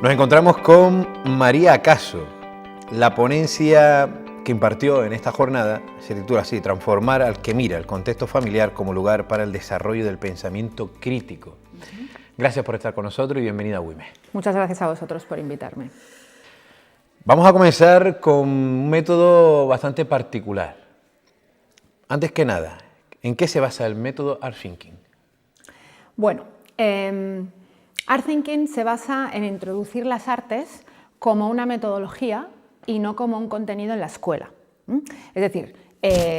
Nos encontramos con María Acaso. La ponencia que impartió en esta jornada se titula así: Transformar al que mira el contexto familiar como lugar para el desarrollo del pensamiento crítico. Gracias por estar con nosotros y bienvenida a WIME. Muchas gracias a vosotros por invitarme. Vamos a comenzar con un método bastante particular. Antes que nada, ¿en qué se basa el método Art Thinking? Bueno, Art Thinking se basa en introducir las artes como una metodología y no como un contenido en la escuela. Es decir,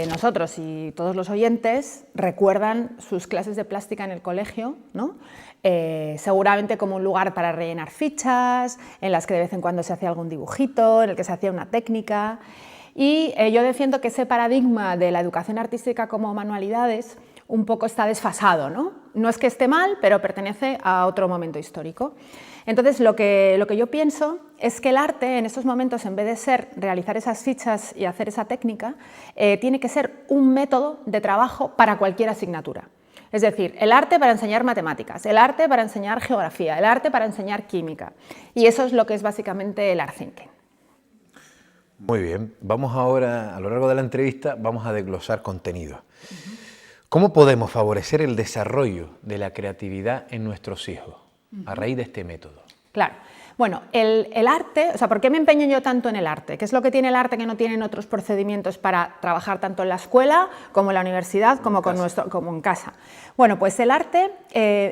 nosotros y todos los oyentes recuerdan sus clases de plástica en el colegio, ¿no? Seguramente como un lugar para rellenar fichas, en las que de vez en cuando se hacía algún dibujito, en el que se hacía una técnica. Y yo defiendo que ese paradigma de la educación artística como manualidades un poco está desfasado, ¿no? No es que esté mal, pero pertenece a otro momento histórico. Entonces, lo que yo pienso es que el arte, en estos momentos, en vez de ser realizar esas fichas y hacer esa técnica, tiene que ser un método de trabajo para cualquier asignatura. Es decir, el arte para enseñar matemáticas, el arte para enseñar geografía, el arte para enseñar química. Y eso es lo que es básicamente el Art Thinking. Muy bien, vamos ahora, a lo largo de la entrevista, vamos a desglosar contenido. ¿Cómo podemos favorecer el desarrollo de la creatividad en nuestros hijos a raíz de este método? Claro. Bueno, el arte, o sea, ¿por qué me empeño yo tanto en el arte? ¿Qué es lo que tiene el arte que no tienen otros procedimientos para trabajar tanto en la escuela, como en la universidad, como en casa? Bueno, pues el arte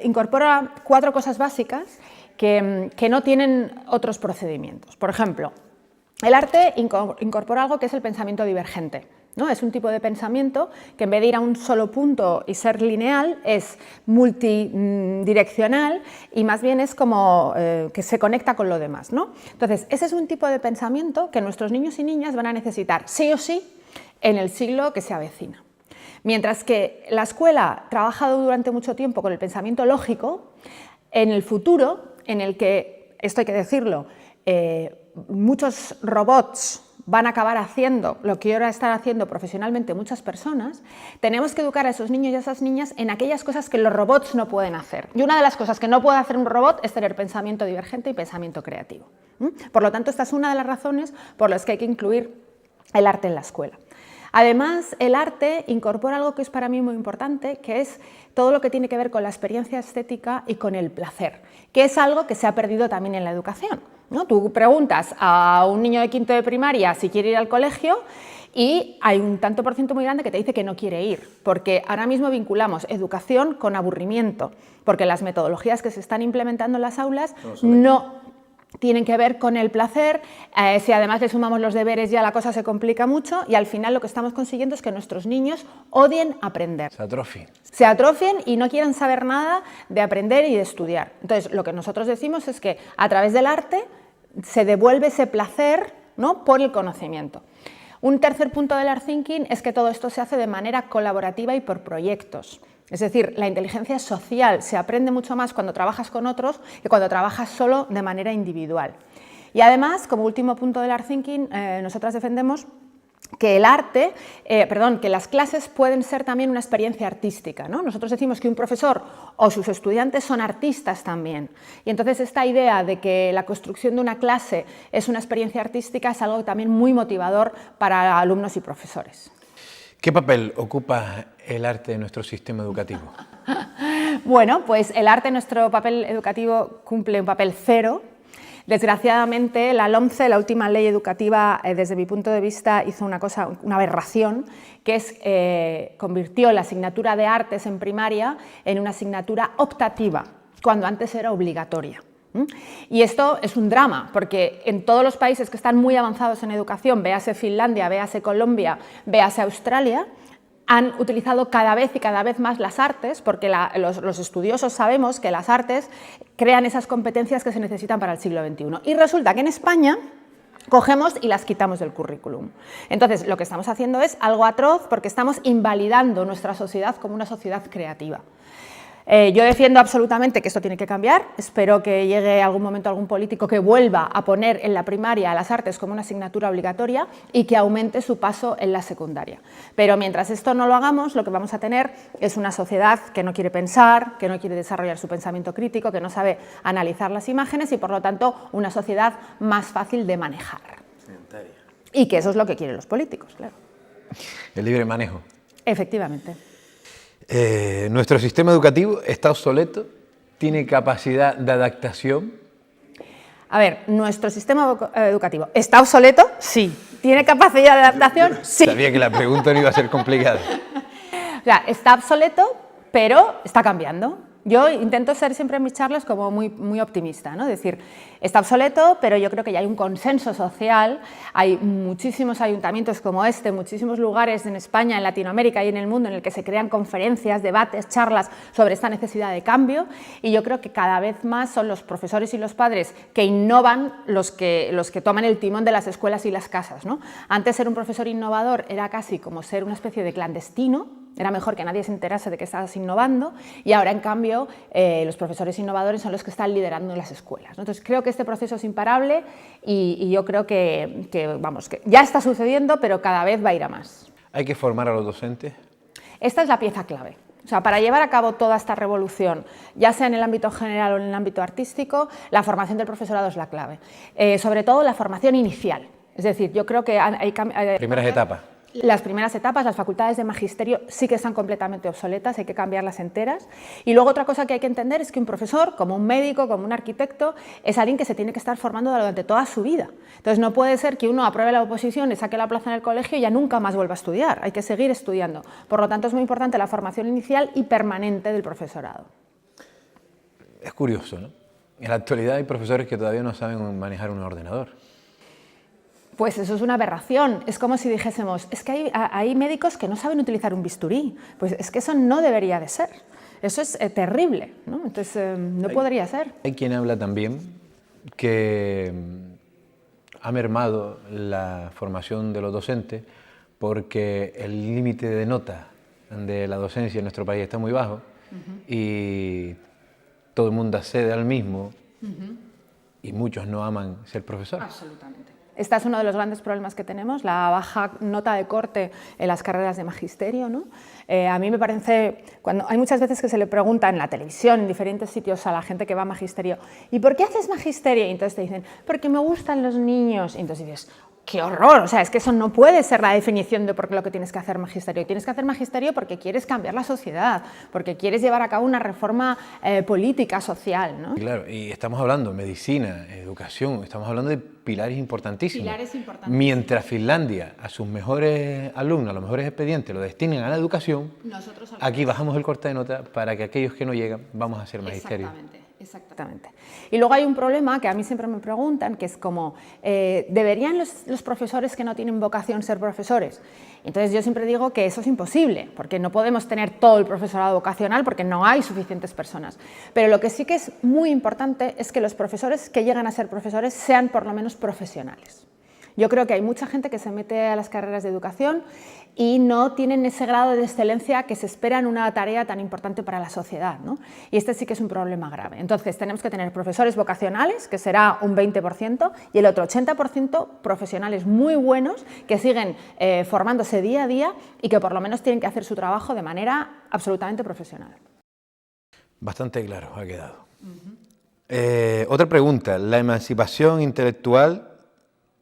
incorpora 4 cosas básicas que no tienen otros procedimientos. Por ejemplo, el arte incorpora algo que es el pensamiento divergente, ¿no? Es un tipo de pensamiento que en vez de ir a un solo punto y ser lineal, es multidireccional y más bien es como que se conecta con lo demás, ¿no? Entonces, ese es un tipo de pensamiento que nuestros niños y niñas van a necesitar sí o sí en el siglo que se avecina. Mientras que la escuela ha trabajado durante mucho tiempo con el pensamiento lógico, en el futuro, en el que, esto hay que decirlo, muchos robots van a acabar haciendo lo que ahora están haciendo profesionalmente muchas personas, tenemos que educar a esos niños y a esas niñas en aquellas cosas que los robots no pueden hacer. Y una de las cosas que no puede hacer un robot es tener pensamiento divergente y pensamiento creativo. Por lo tanto, esta es una de las razones por las que hay que incluir el arte en la escuela. Además, el arte incorpora algo que es para mí muy importante, que es todo lo que tiene que ver con la experiencia estética y con el placer, que es algo que se ha perdido también en la educación, ¿no? Tú preguntas a un niño de quinto de primaria si quiere ir al colegio y hay un tanto por ciento muy grande que te dice que no quiere ir, porque ahora mismo vinculamos educación con aburrimiento, porque las metodologías que se están implementando en las aulas no tienen que ver con el placer. Si además le sumamos los deberes ya la cosa se complica mucho y al final lo que estamos consiguiendo es que nuestros niños odien aprender. Se atrofien y no quieran saber nada de aprender y de estudiar. Entonces, lo que nosotros decimos es que a través del arte se devuelve ese placer, ¿no?, por el conocimiento. Un tercer punto del Art Thinking es que todo esto se hace de manera colaborativa y por proyectos. Es decir, la inteligencia social se aprende mucho más cuando trabajas con otros que cuando trabajas solo de manera individual. Y además, como último punto del Art Thinking, nosotras defendemos que el arte, que las clases pueden ser también una experiencia artística, ¿no? Nosotros decimos que un profesor o sus estudiantes son artistas también. Y entonces esta idea de que la construcción de una clase es una experiencia artística es algo también muy motivador para alumnos y profesores. ¿Qué papel ocupa el arte en nuestro sistema educativo? Bueno, pues el arte en nuestro papel educativo cumple un papel cero. Desgraciadamente, la LOMCE, la última ley educativa, desde mi punto de vista, hizo una aberración, que es convirtió la asignatura de artes en primaria en una asignatura optativa, cuando antes era obligatoria. Y esto es un drama, porque en todos los países que están muy avanzados en educación, véase Finlandia, véase Colombia, véase Australia, han utilizado cada vez más las artes, porque los estudiosos sabemos que las artes crean esas competencias que se necesitan para el siglo XXI. Y resulta que en España cogemos y las quitamos del currículum. Entonces, lo que estamos haciendo es algo atroz porque estamos invalidando nuestra sociedad como una sociedad creativa. Yo defiendo absolutamente que esto tiene que cambiar, espero que llegue algún momento algún político que vuelva a poner en la primaria a las artes como una asignatura obligatoria y que aumente su paso en la secundaria. Pero mientras esto no lo hagamos, lo que vamos a tener es una sociedad que no quiere pensar, que no quiere desarrollar su pensamiento crítico, que no sabe analizar las imágenes y por lo tanto una sociedad más fácil de manejar. Y que eso es lo que quieren los políticos, claro. El libre manejo. Efectivamente. Nuestro sistema educativo está obsoleto, tiene capacidad de adaptación. A ver, ¿nuestro sistema educativo está obsoleto? Sí. ¿Tiene capacidad de adaptación? Sí. Sabía que la pregunta no iba a ser complicada. O sea, está obsoleto, pero está cambiando. Yo intento ser siempre en mis charlas como muy optimista, ¿no? Es decir, está obsoleto, pero yo creo que ya hay un consenso social, hay muchísimos ayuntamientos como este, muchísimos lugares en España, en Latinoamérica y en el mundo en el que se crean conferencias, debates, charlas sobre esta necesidad de cambio y yo creo que cada vez más son los profesores y los padres que innovan los que toman el timón de las escuelas y las casas, ¿no? Antes ser un profesor innovador era casi como ser una especie de clandestino, era mejor que nadie se enterase de que estabas innovando y ahora, en cambio, los profesores innovadores son los que están liderando las escuelas, ¿no? Entonces, creo que este proceso es imparable y yo creo que ya está sucediendo, pero cada vez va a ir a más. ¿Hay que formar a los docentes? Esta es la pieza clave. O sea, para llevar a cabo toda esta revolución, ya sea en el ámbito general o en el ámbito artístico, la formación del profesorado es la clave. Sobre todo la formación inicial. Es decir, yo creo que hay primeras etapas. Las primeras etapas, las facultades de magisterio sí que están completamente obsoletas, hay que cambiarlas enteras. Y luego otra cosa que hay que entender es que un profesor, como un médico, como un arquitecto, es alguien que se tiene que estar formando durante toda su vida. Entonces no puede ser que uno apruebe la oposición, le saque la plaza en el colegio y ya nunca más vuelva a estudiar, hay que seguir estudiando. Por lo tanto es muy importante la formación inicial y permanente del profesorado. Es curioso, ¿no? En la actualidad hay profesores que todavía no saben manejar un ordenador. Pues eso es una aberración, es como si dijésemos, es que hay médicos que no saben utilizar un bisturí, pues es que eso no debería de ser, eso es terrible, ¿no? Entonces no podría ser. Hay quien habla también que ha mermado la formación de los docentes porque el límite de nota de la docencia en nuestro país está muy bajo y todo el mundo accede al mismo y muchos no aman ser profesores. Absolutamente. Este es uno de los grandes problemas que tenemos, la baja nota de corte en las carreras de magisterio, ¿no? A mí me parece, cuando hay muchas veces que se le pregunta en la televisión, en diferentes sitios a la gente que va a magisterio, ¿y por qué haces magisterio? Y entonces te dicen, porque me gustan los niños. Y entonces dices, ¡qué horror! O sea, es que eso no puede ser la definición de por qué lo que tienes que hacer magisterio. Tienes que hacer magisterio porque quieres cambiar la sociedad, porque quieres llevar a cabo una reforma política, social, ¿no? Claro, y estamos hablando de medicina, educación, estamos hablando de pilares importantísimos. Pilares importantísimos. Mientras Finlandia a sus mejores alumnos, a los mejores expedientes lo destinen a la educación, aquí bajamos el corte de nota para que aquellos que no llegan vamos a hacer magisterio. Exactamente. Y luego hay un problema que a mí siempre me preguntan, que es como, ¿deberían los profesores que no tienen vocación ser profesores? Entonces yo siempre digo que eso es imposible, porque no podemos tener todo el profesorado vocacional porque no hay suficientes personas. Pero lo que sí que es muy importante es que los profesores que llegan a ser profesores sean por lo menos profesionales. Yo creo que hay mucha gente que se mete a las carreras de educación y no tienen ese grado de excelencia que se espera en una tarea tan importante para la sociedad, ¿no? Y este sí que es un problema grave. Entonces tenemos que tener profesores vocacionales, que será un 20%, y el otro 80% profesionales muy buenos que siguen formándose día a día y que por lo menos tienen que hacer su trabajo de manera absolutamente profesional. Bastante claro ha quedado. Otra pregunta, ¿la emancipación intelectual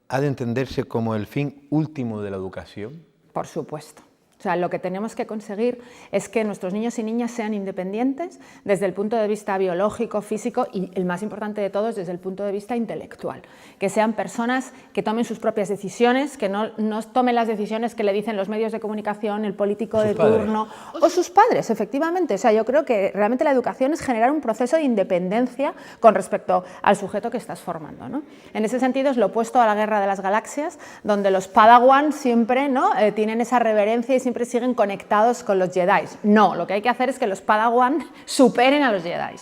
ha de entenderse como el fin último de la educación? Por supuesto. O sea, lo que tenemos que conseguir es que nuestros niños y niñas sean independientes desde el punto de vista biológico, físico y, el más importante de todos, desde el punto de vista intelectual. Que sean personas que tomen sus propias decisiones, que no tomen las decisiones que le dicen los medios de comunicación, el político de turno o sus padres, efectivamente. O sea, yo creo que realmente la educación es generar un proceso de independencia con respecto al sujeto que estás formando, ¿no? En ese sentido es lo opuesto a la Guerra de las Galaxias, donde los Padawan siempre, ¿no?, tienen esa reverencia y siempre siguen conectados con los Jedi. No, lo que hay que hacer es que los Padawan superen a los Jedi.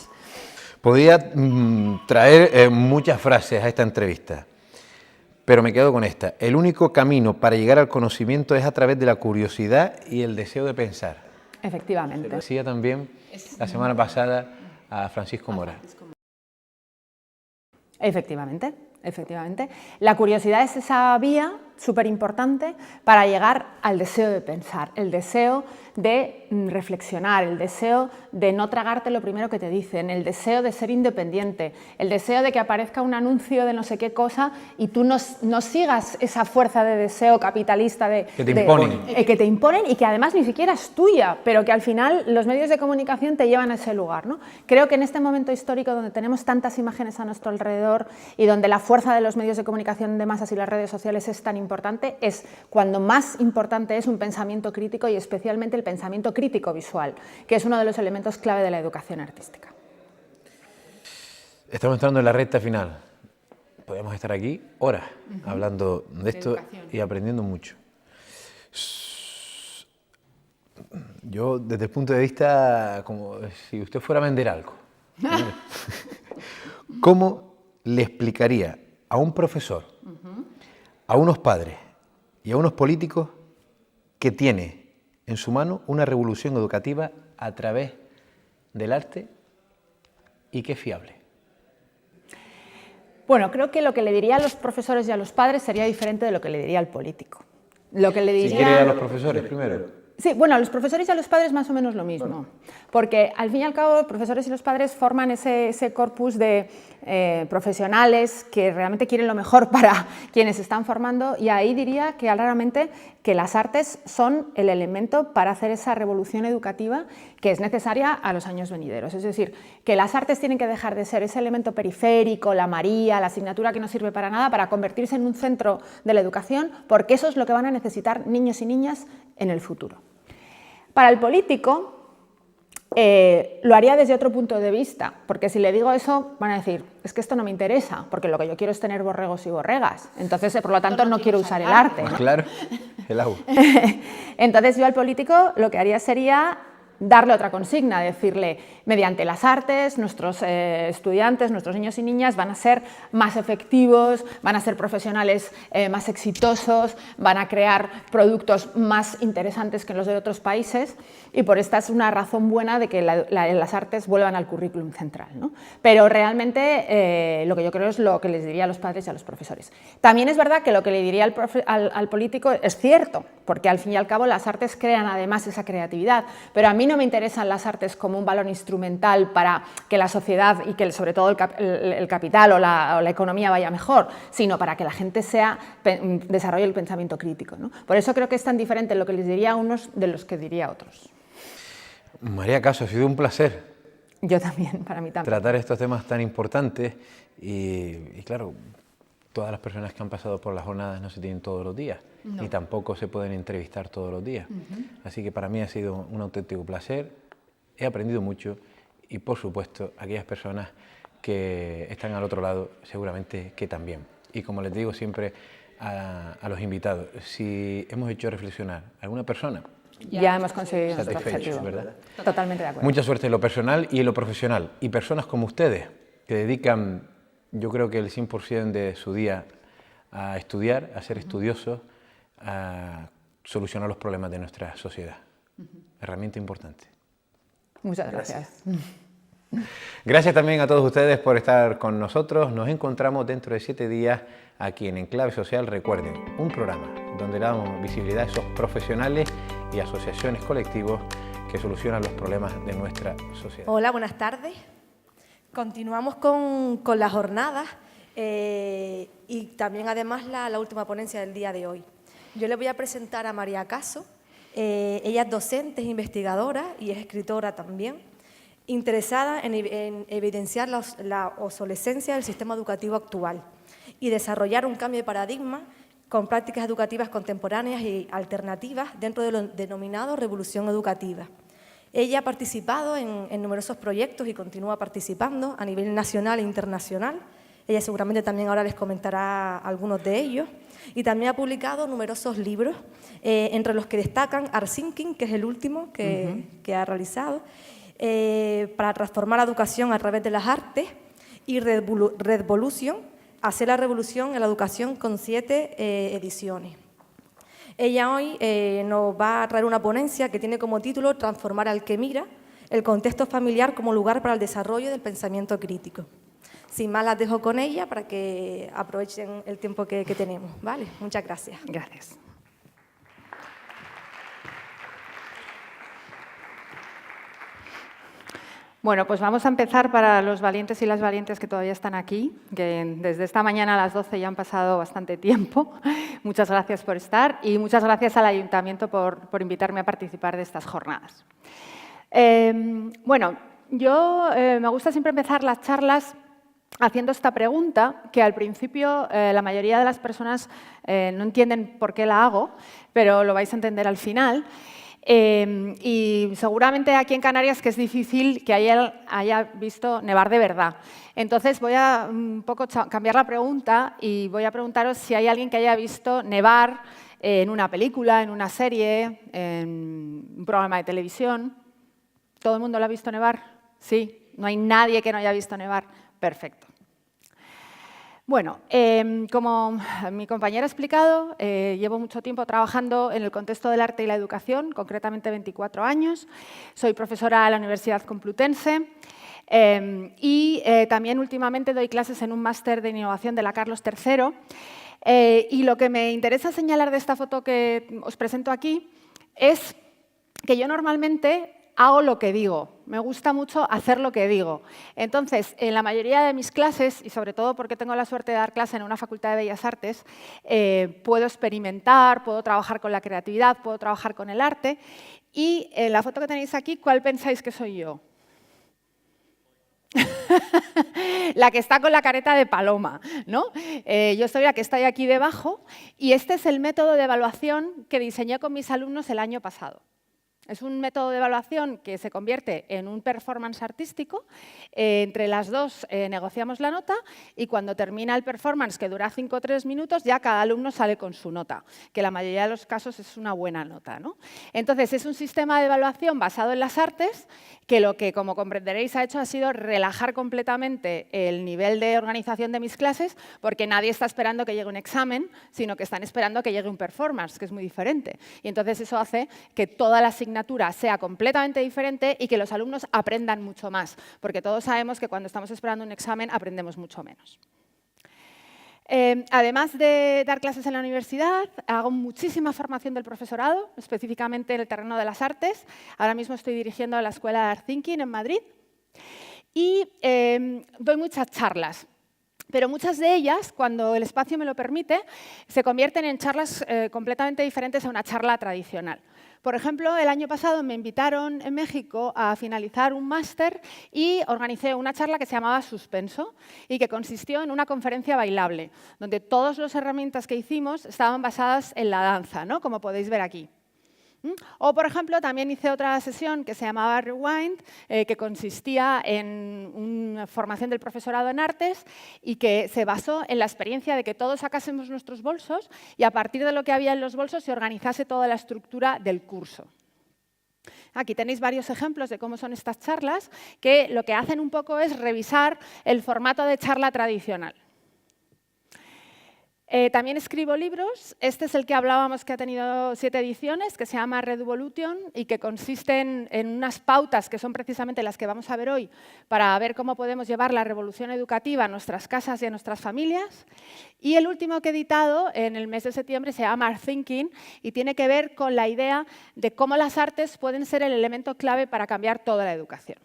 Podría traer muchas frases a esta entrevista, pero me quedo con esta. El único camino para llegar al conocimiento es a través de la curiosidad y el deseo de pensar. Efectivamente. Lo decía también la semana pasada a Francisco Mora. Efectivamente, efectivamente. La curiosidad es esa vía súper importante para llegar al deseo de pensar, el deseo de reflexionar, el deseo de no tragarte lo primero que te dicen, el deseo de ser independiente, el deseo de que aparezca un anuncio de no sé qué cosa y tú no sigas esa fuerza de deseo capitalista que te imponen. Que te imponen y que además ni siquiera es tuya, pero que al final los medios de comunicación te llevan a ese lugar, ¿no? Creo que en este momento histórico donde tenemos tantas imágenes a nuestro alrededor y donde la fuerza de los medios de comunicación de masas y las redes sociales es tan importante, es cuando más importante es un pensamiento crítico y especialmente el pensamiento crítico visual, que es uno de los elementos clave de la educación artística. Estamos entrando en la recta final. Podemos estar aquí horas hablando de esto y aprendiendo mucho. Yo, desde el punto de vista, como si usted fuera a vender algo, ¿cómo le explicaría a un profesor, a unos padres y a unos políticos que tiene en su mano una revolución educativa a través del arte y que es fiable? Bueno, creo que lo que le diría a los profesores y a los padres sería diferente de lo que le diría al político. Lo que le diría... Si quiere a los profesores primero. Sí, bueno, a los profesores y a los padres más o menos lo mismo, porque al fin y al cabo los profesores y los padres forman ese corpus de profesionales que realmente quieren lo mejor para quienes se están formando, y ahí diría que claramente que las artes son el elemento para hacer esa revolución educativa que es necesaria a los años venideros. Es decir, que las artes tienen que dejar de ser ese elemento periférico, la María, la asignatura que no sirve para nada, para convertirse en un centro de la educación, porque eso es lo que van a necesitar niños y niñas en el futuro. Para el político lo haría desde otro punto de vista, porque si le digo eso van a decir, es que esto no me interesa, porque lo que yo quiero es tener borregos y borregas, entonces por lo tanto no quiero usar el arte, ¿no? Claro, el agua. Entonces yo al político lo que haría sería darle otra consigna, decirle, mediante las artes, nuestros estudiantes, nuestros niños y niñas van a ser más efectivos, van a ser profesionales más exitosos, van a crear productos más interesantes que los de otros países, y por esta es una razón buena de que las artes vuelvan al currículum central, ¿no? Pero realmente lo que yo creo es lo que les diría a los padres y a los profesores. También es verdad que lo que le diría al político es cierto, porque al fin y al cabo las artes crean además esa creatividad, pero a mí no me interesan las artes como un valor instrumental para que la sociedad y que sobre todo el capital o la economía vaya mejor, sino para que la gente desarrolle el pensamiento crítico, ¿no? Por eso creo que es tan diferente lo que les diría a unos de los que diría a otros. María Caso, ha sido un placer. Yo también, para mí también. Tratar estos temas tan importantes y claro, todas las personas que han pasado por las jornadas no se tienen todos los días, no. Y tampoco se pueden entrevistar todos los días. Así que para mí ha sido un auténtico placer, he aprendido mucho y por supuesto aquellas personas que están al otro lado seguramente que también. Y como les digo siempre a los invitados, si hemos hecho reflexionar a alguna persona, ya hemos conseguido nuestro objetivo, objetivo, ¿verdad? Totalmente de acuerdo. Mucha suerte en lo personal y en lo profesional. Y personas como ustedes, que dedican, yo creo que el 100% de su día a estudiar, a ser estudiosos, a solucionar los problemas de nuestra sociedad. Herramienta importante. Muchas gracias. Gracias también a todos ustedes por estar con nosotros. Nos encontramos dentro de 7 días aquí en Enclave Social. Recuerden, un programa donde le damos visibilidad a esos profesionales y asociaciones colectivos que solucionan los problemas de nuestra sociedad. Hola, buenas tardes. Continuamos con las jornadas y también además la última ponencia del día de hoy. Yo le voy a presentar a María Caso. Ella es docente, es investigadora y es escritora también, interesada en evidenciar la obsolescencia del sistema educativo actual y desarrollar un cambio de paradigma con prácticas educativas contemporáneas y alternativas dentro de lo denominado revolución educativa. Ella ha participado en numerosos proyectos y continúa participando a nivel nacional e internacional. Ella seguramente también ahora les comentará algunos de ellos. Y también ha publicado numerosos libros, entre los que destacan Art Thinking, que es el último que ha realizado, para transformar la educación a través de las artes, y Redvolution, hacer la revolución en la educación, con 7 ediciones. Ella hoy nos va a traer una ponencia que tiene como título Transformar al que mira, el contexto familiar como lugar para el desarrollo del pensamiento crítico. Sin más, las dejo con ella para que aprovechen el tiempo que tenemos. ¿Vale? Muchas gracias. Gracias. Bueno, pues vamos a empezar para los valientes y las valientes que todavía están aquí, que desde esta mañana a las 12 ya han pasado bastante tiempo. Muchas gracias por estar y muchas gracias al Ayuntamiento por invitarme a participar de estas jornadas. Bueno, yo me gusta siempre empezar las charlas haciendo esta pregunta, que al principio la mayoría de las personas no entienden por qué la hago, pero lo vais a entender al final. Y seguramente aquí en Canarias que es difícil que haya visto nevar de verdad. Entonces voy a un poco cambiar la pregunta y voy a preguntaros si hay alguien que haya visto nevar en una película, en una serie, en un programa de televisión. ¿Todo el mundo lo ha visto nevar? Sí, no hay nadie que no haya visto nevar. Perfecto. Bueno, como mi compañera ha explicado, llevo mucho tiempo trabajando en el contexto del arte y la educación, concretamente 24 años. Soy profesora de la Universidad Complutense y también últimamente doy clases en un máster de innovación de la Carlos III. Y lo que me interesa señalar de esta foto que os presento aquí es que yo normalmente hago lo que digo, me gusta mucho hacer lo que digo. Entonces, en la mayoría de mis clases, y sobre todo porque tengo la suerte de dar clase en una facultad de Bellas Artes, puedo experimentar, puedo trabajar con la creatividad, puedo trabajar con el arte. Y en la foto que tenéis aquí, ¿cuál pensáis que soy yo? La que está con la careta de paloma, ¿no? Yo soy la que estoy aquí debajo y este es el método de evaluación que diseñé con mis alumnos el año pasado. Es un método de evaluación que se convierte en un performance artístico. Entre las dos negociamos la nota y cuando termina el performance, que dura 5 o 3 minutos, ya cada alumno sale con su nota, que la mayoría de los casos es una buena nota, ¿no? Entonces, es un sistema de evaluación basado en las artes que lo que, como comprenderéis, ha hecho ha sido relajar completamente el nivel de organización de mis clases porque nadie está esperando que llegue un examen, sino que están esperando que llegue un performance, que es muy diferente. Y entonces eso hace que toda la asignatura sea completamente diferente y que los alumnos aprendan mucho más, porque todos sabemos que cuando estamos esperando un examen aprendemos mucho menos. Además de dar clases en la universidad, hago muchísima formación del profesorado, específicamente en el terreno de las artes. Ahora mismo estoy dirigiendo la Escuela de Art Thinking en Madrid y doy muchas charlas. Pero muchas de ellas, cuando el espacio me lo permite, se convierten en charlas completamente diferentes a una charla tradicional. Por ejemplo, el año pasado me invitaron en México a finalizar un máster y organicé una charla que se llamaba Suspenso y que consistió en una conferencia bailable, donde todas las herramientas que hicimos estaban basadas en la danza, ¿no? Como podéis ver aquí. O, por ejemplo, también hice otra sesión que se llamaba Rewind, que consistía en una formación del profesorado en artes y que se basó en la experiencia de que todos sacásemos nuestros bolsos y a partir de lo que había en los bolsos se organizase toda la estructura del curso. Aquí tenéis varios ejemplos de cómo son estas charlas, que lo que hacen un poco es revisar el formato de charla tradicional. También escribo libros. Este es el que hablábamos, que ha tenido 7 ediciones, que se llama Reduvolution y que consisten en unas pautas que son precisamente las que vamos a ver hoy para ver cómo podemos llevar la revolución educativa a nuestras casas y a nuestras familias. Y el último que he editado en el mes de septiembre se llama Art Thinking y tiene que ver con la idea de cómo las artes pueden ser el elemento clave para cambiar toda la educación.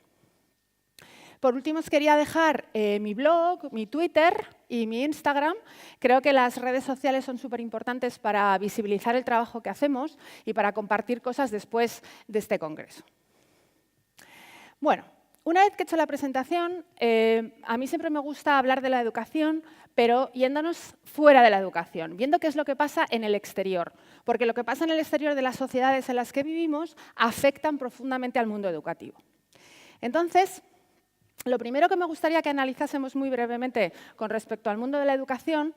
Por último, os quería dejar mi blog, mi Twitter y mi Instagram. Creo que las redes sociales son súper importantes para visibilizar el trabajo que hacemos y para compartir cosas después de este congreso. Bueno, una vez que he hecho la presentación, a mí siempre me gusta hablar de la educación, pero yéndonos fuera de la educación, viendo qué es lo que pasa en el exterior, porque lo que pasa en el exterior de las sociedades en las que vivimos afectan profundamente al mundo educativo. Entonces, lo primero que me gustaría que analizásemos muy brevemente con respecto al mundo de la educación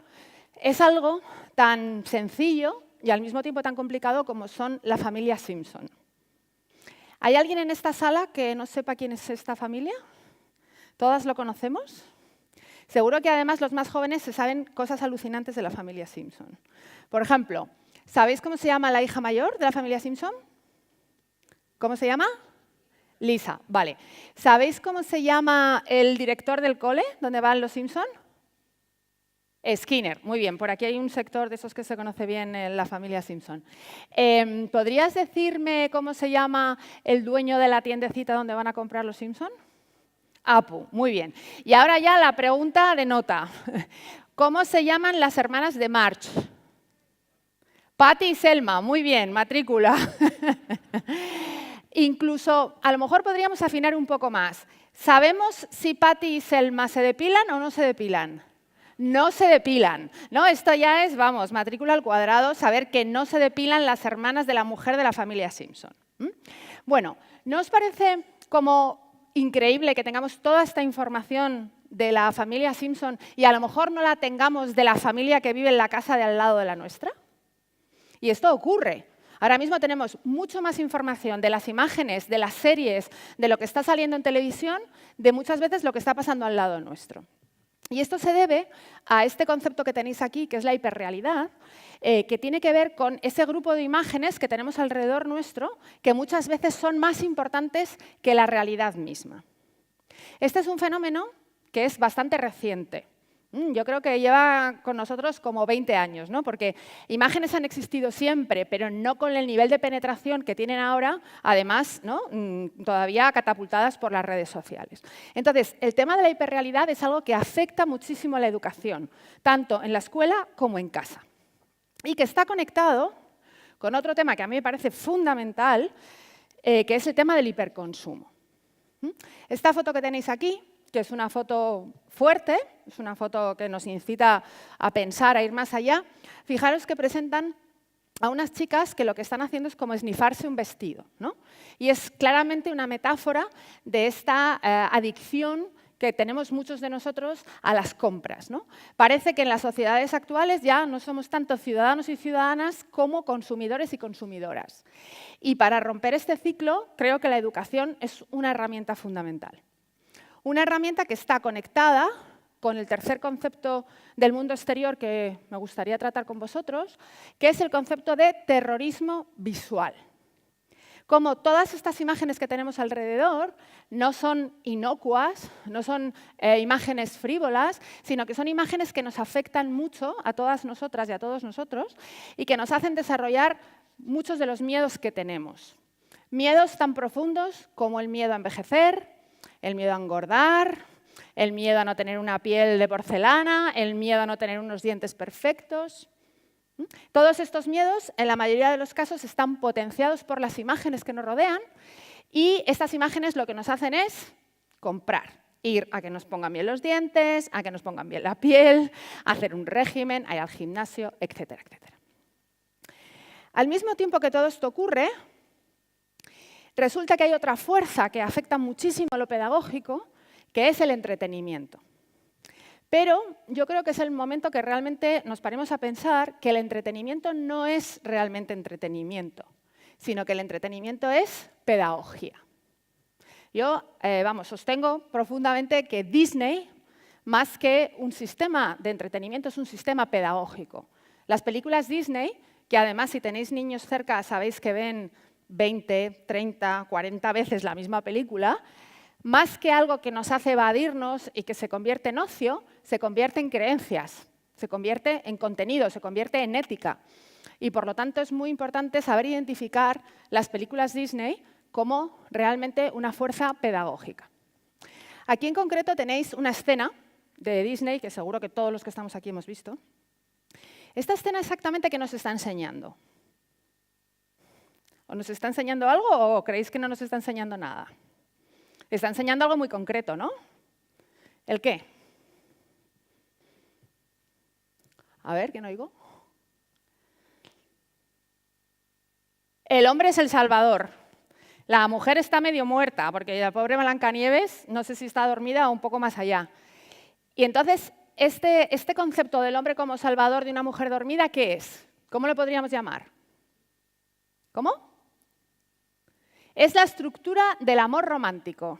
es algo tan sencillo y al mismo tiempo tan complicado como son la familia Simpson. ¿Hay alguien en esta sala que no sepa quién es esta familia? ¿Todas lo conocemos? Seguro que además los más jóvenes se saben cosas alucinantes de la familia Simpson. Por ejemplo, ¿Sabéis cómo se llama la hija mayor de la familia Simpson? ¿Cómo se llama? Lisa, vale. ¿Sabéis cómo se llama el director del cole donde van los Simpson? Skinner, muy bien. Por aquí hay un sector de esos que se conoce bien en la familia Simpson. ¿Podrías decirme cómo se llama el dueño de la tiendecita donde van a comprar los Simpson? Apu, muy bien. Y ahora ya la pregunta de nota. ¿Cómo se llaman las hermanas de Marge? Patty y Selma, muy bien, matrícula. Incluso, a lo mejor podríamos afinar un poco más. ¿Sabemos si Patty y Selma se depilan o no se depilan? No se depilan, ¿no? Esto ya es, vamos, matrícula al cuadrado, saber que no se depilan las hermanas de la mujer de la familia Simpson. Bueno, ¿no os parece como increíble que tengamos toda esta información de la familia Simpson y a lo mejor no la tengamos de la familia que vive en la casa de al lado de la nuestra? Y esto ocurre. Ahora mismo tenemos mucho más información de las imágenes, de las series, de lo que está saliendo en televisión, de muchas veces lo que está pasando al lado nuestro. Y esto se debe a este concepto que tenéis aquí, que es la hiperrealidad, que tiene que ver con ese grupo de imágenes que tenemos alrededor nuestro, que muchas veces son más importantes que la realidad misma. Este es un fenómeno que es bastante reciente. Yo creo que lleva con nosotros como 20 años, ¿no? Porque imágenes han existido siempre, pero no con el nivel de penetración que tienen ahora, además, ¿no? Todavía catapultadas por las redes sociales. Entonces, el tema de la hiperrealidad es algo que afecta muchísimo a la educación, tanto en la escuela como en casa. Y que está conectado con otro tema que a mí me parece fundamental, que es el tema del hiperconsumo. Esta foto que tenéis aquí, que es una foto fuerte, es una foto que nos incita a pensar, a ir más allá. Fijaros que presentan a unas chicas que lo que están haciendo es como esnifarse un vestido, ¿no? Y es claramente una metáfora de esta adicción que tenemos muchos de nosotros a las compras, ¿no? Parece que en las sociedades actuales ya no somos tanto ciudadanos y ciudadanas como consumidores y consumidoras. Y para romper este ciclo, creo que la educación es una herramienta fundamental. Una herramienta que está conectada con el tercer concepto del mundo exterior que me gustaría tratar con vosotros, que es el concepto de terrorismo visual. Como todas estas imágenes que tenemos alrededor no son inocuas, no son imágenes frívolas, sino que son imágenes que nos afectan mucho a todas nosotras y a todos nosotros y que nos hacen desarrollar muchos de los miedos que tenemos. Miedos tan profundos como el miedo a envejecer, el miedo a engordar, el miedo a no tener una piel de porcelana, el miedo a no tener unos dientes perfectos. Todos estos miedos, en la mayoría de los casos, están potenciados por las imágenes que nos rodean y estas imágenes lo que nos hacen es comprar, ir a que nos pongan bien los dientes, a que nos pongan bien la piel, a hacer un régimen, a ir al gimnasio, etcétera, etcétera. Al mismo tiempo que todo esto ocurre, resulta que hay otra fuerza que afecta muchísimo a lo pedagógico, que es el entretenimiento. Pero yo creo que es el momento que realmente nos paremos a pensar que el entretenimiento no es realmente entretenimiento, sino que el entretenimiento es pedagogía. Yo, sostengo profundamente que Disney, más que un sistema de entretenimiento, es un sistema pedagógico. Las películas Disney, que además si tenéis niños cerca sabéis que ven 20, 30, 40 veces la misma película, más que algo que nos hace evadirnos y que se convierte en ocio, se convierte en creencias, se convierte en contenido, se convierte en ética. Y por lo tanto es muy importante saber identificar las películas Disney como realmente una fuerza pedagógica. Aquí en concreto tenéis una escena de Disney que seguro que todos los que estamos aquí hemos visto. Esta escena exactamente ¿qué nos está enseñando? ¿O nos está enseñando algo o creéis que no nos está enseñando nada? Está enseñando algo muy concreto, ¿no? ¿El qué? A ver, ¿qué no oigo? El hombre es el salvador. La mujer está medio muerta, porque la pobre Blancanieves no sé si está dormida o un poco más allá. Y entonces, este concepto del hombre como salvador de una mujer dormida, ¿qué es? ¿Cómo lo podríamos llamar? ¿Cómo? Es la estructura del amor romántico,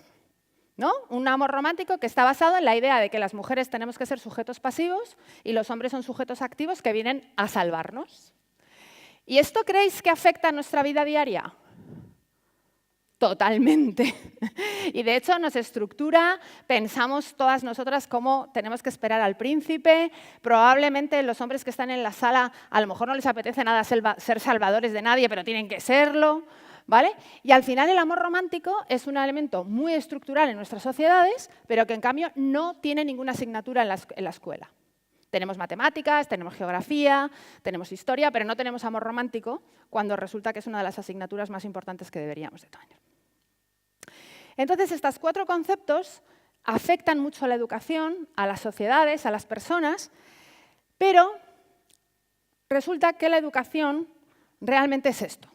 ¿no? Un amor romántico que está basado en la idea de que las mujeres tenemos que ser sujetos pasivos y los hombres son sujetos activos que vienen a salvarnos. ¿Y esto creéis que afecta a nuestra vida diaria? Totalmente. Y de hecho nos estructura, pensamos todas nosotras cómo tenemos que esperar al príncipe, probablemente los hombres que están en la sala a lo mejor no les apetece nada ser salvadores de nadie, pero tienen que serlo, ¿vale? Y al final el amor romántico es un elemento muy estructural en nuestras sociedades, pero que en cambio no tiene ninguna asignatura en la escuela. Tenemos matemáticas, tenemos geografía, tenemos historia, pero no tenemos amor romántico, cuando resulta que es una de las asignaturas más importantes que deberíamos de tener. Entonces, estos 4 conceptos afectan mucho a la educación, a las sociedades, a las personas, pero resulta que la educación realmente es esto.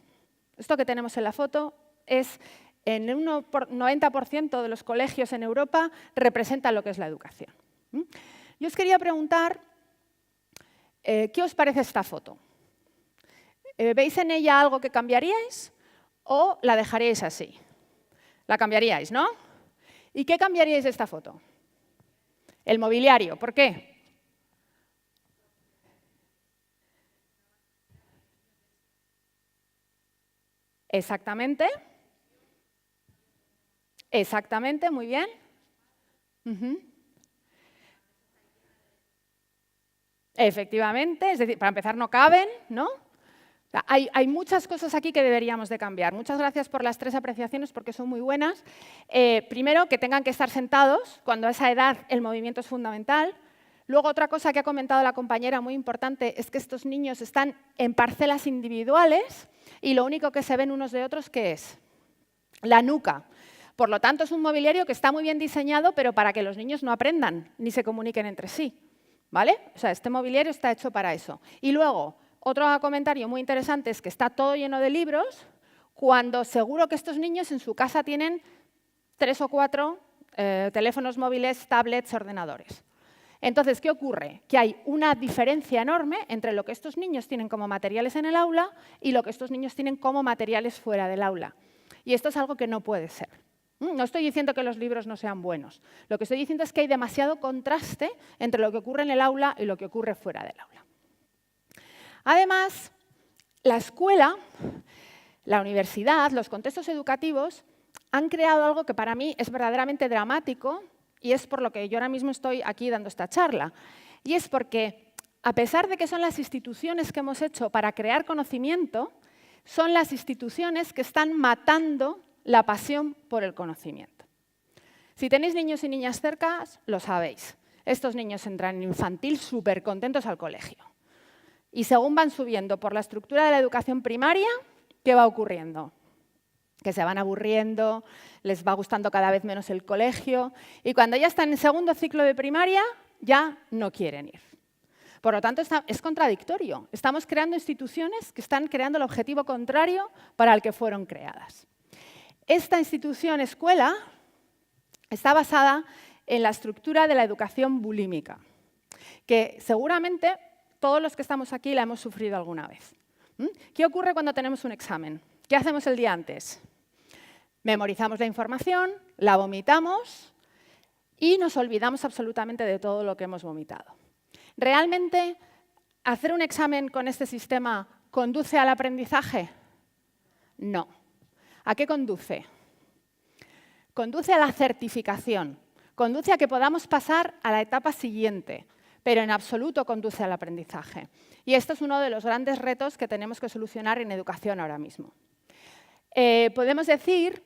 Esto que tenemos en la foto es, en un 90% de los colegios en Europa, representa lo que es la educación. Yo os quería preguntar, ¿qué os parece esta foto? ¿Veis en ella algo que cambiaríais o la dejaríais así? La cambiaríais, ¿no? ¿Y qué cambiaríais de esta foto? El mobiliario. ¿Por qué? Exactamente. Exactamente, muy bien. Efectivamente, es decir, para empezar no caben, ¿no? Hay muchas cosas aquí que deberíamos de cambiar. Muchas gracias por las 3 apreciaciones porque son muy buenas. Primero, que tengan que estar sentados, cuando a esa edad el movimiento es fundamental. Luego, otra cosa que ha comentado la compañera muy importante es que estos niños están en parcelas individuales y lo único que se ven unos de otros, ¿qué es? La nuca. Por lo tanto, es un mobiliario que está muy bien diseñado, pero para que los niños no aprendan ni se comuniquen entre sí, ¿vale? O sea, este mobiliario está hecho para eso. Y luego, otro comentario muy interesante es que está todo lleno de libros, cuando seguro que estos niños en su casa tienen 3 o 4 teléfonos móviles, tablets, ordenadores. Entonces, ¿qué ocurre? Que hay una diferencia enorme entre lo que estos niños tienen como materiales en el aula y lo que estos niños tienen como materiales fuera del aula. Y esto es algo que no puede ser. No estoy diciendo que los libros no sean buenos. Lo que estoy diciendo es que hay demasiado contraste entre lo que ocurre en el aula y lo que ocurre fuera del aula. Además, la escuela, la universidad, los contextos educativos han creado algo que para mí es verdaderamente dramático y es por lo que yo ahora mismo estoy aquí dando esta charla. Y es porque, a pesar de que son las instituciones que hemos hecho para crear conocimiento, son las instituciones que están matando la pasión por el conocimiento. Si tenéis niños y niñas cerca, lo sabéis. Estos niños entran en infantil súper contentos al colegio. Y según van subiendo por la estructura de la educación primaria, ¿qué va ocurriendo? Que se van aburriendo, les va gustando cada vez menos el colegio y cuando ya están en segundo ciclo de primaria ya no quieren ir. Por lo tanto, es contradictorio. Estamos creando instituciones que están creando el objetivo contrario para el que fueron creadas. Esta institución escuela está basada en la estructura de la educación bulímica, que seguramente todos los que estamos aquí la hemos sufrido alguna vez. ¿Qué ocurre cuando tenemos un examen? ¿Qué hacemos el día antes? Memorizamos la información, la vomitamos y nos olvidamos absolutamente de todo lo que hemos vomitado. ¿Realmente hacer un examen con este sistema conduce al aprendizaje? No. ¿A qué conduce? Conduce a la certificación, conduce a que podamos pasar a la etapa siguiente, pero en absoluto conduce al aprendizaje. Y esto es uno de los grandes retos que tenemos que solucionar en educación ahora mismo. Podemos decir,